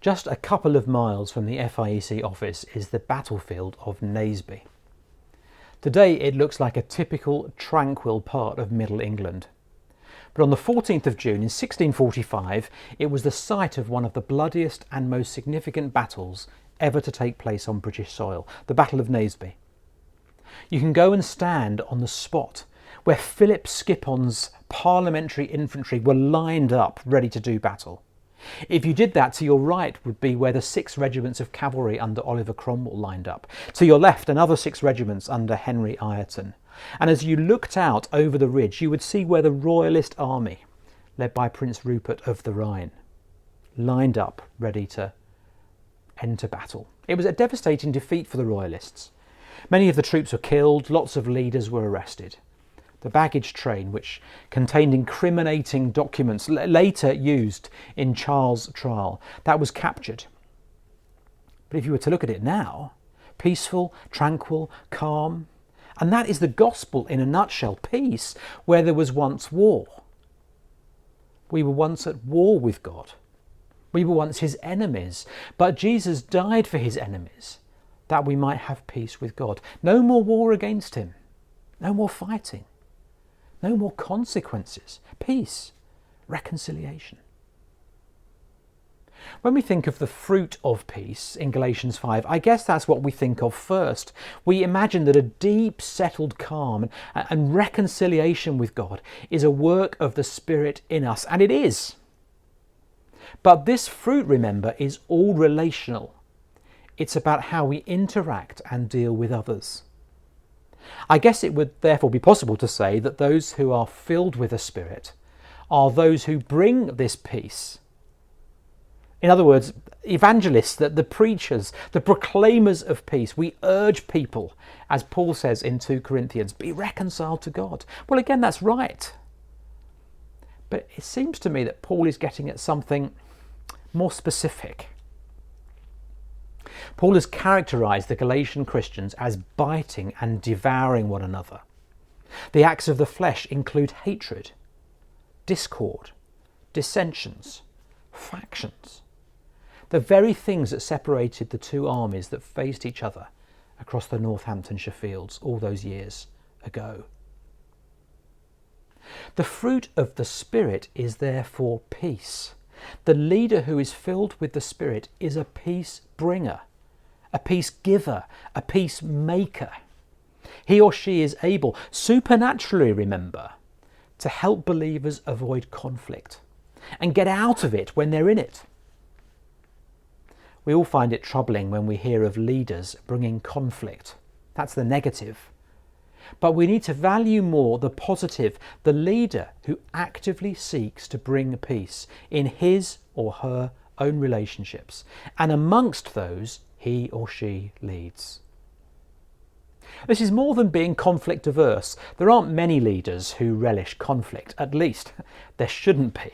Just a couple of miles from the FIEC office is the battlefield of Naseby. Today it looks like a typical tranquil part of Middle England. But on the 14th of June in 1645, it was the site of one of the bloodiest and most significant battles ever to take place on British soil, the Battle of Naseby. You can go and stand on the spot where Philip Skipon's parliamentary infantry were lined up ready to do battle. If you did that, to your right would be where the 6 regiments of cavalry under Oliver Cromwell lined up. To your left, another 6 regiments under Henry Ireton. And as you looked out over the ridge, you would see where the Royalist army, led by Prince Rupert of the Rhine, lined up ready to enter battle. It was a devastating defeat for the Royalists. Many of the troops were killed, lots of leaders were arrested. The baggage train, which contained incriminating documents later used in Charles' trial, that was captured. But if you were to look at it now, peaceful, tranquil, calm, and that is the gospel in a nutshell, peace where there was once war. We were once at war with God. We were once his enemies, but Jesus died for his enemies, that we might have peace with God. No more war against him, no more fighting. No more consequences. Peace. Reconciliation. When we think of the fruit of peace in Galatians 5, I guess that's what we think of first. We imagine that a deep settled calm and reconciliation with God is a work of the Spirit in us, and it is. But this fruit, remember, is all relational. It's about how we interact and deal with others. I guess it would therefore be possible to say that those who are filled with the Spirit are those who bring this peace. In other words, evangelists, the preachers, the proclaimers of peace. We urge people, as Paul says in 2 Corinthians, be reconciled to God. Well, again, that's right. But it seems to me that Paul is getting at something more specific. Paul has characterised the Galatian Christians as biting and devouring one another. The acts of the flesh include hatred, discord, dissensions, factions. The very things that separated the 2 armies that faced each other across the Northamptonshire fields all those years ago. The fruit of the Spirit is therefore peace. The leader who is filled with the Spirit is a peace bringer, a peace giver, a peace maker. He or she is able, supernaturally remember, to help believers avoid conflict and get out of it when they're in it. We all find it troubling when we hear of leaders bringing conflict. That's the negative. But we need to value more the positive, the leader who actively seeks to bring peace in his or her own relationships, and amongst those he or she leads. This is more than being conflict-averse. There aren't many leaders who relish conflict, at least there shouldn't be.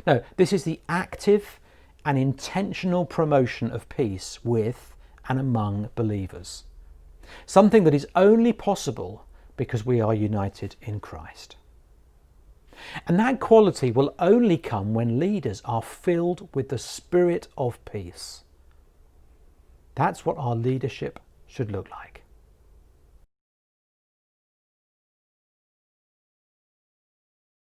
No, this is the active and intentional promotion of peace with and among believers. Something that is only possible because we are united in Christ. And that quality will only come when leaders are filled with the Spirit of peace. That's what our leadership should look like.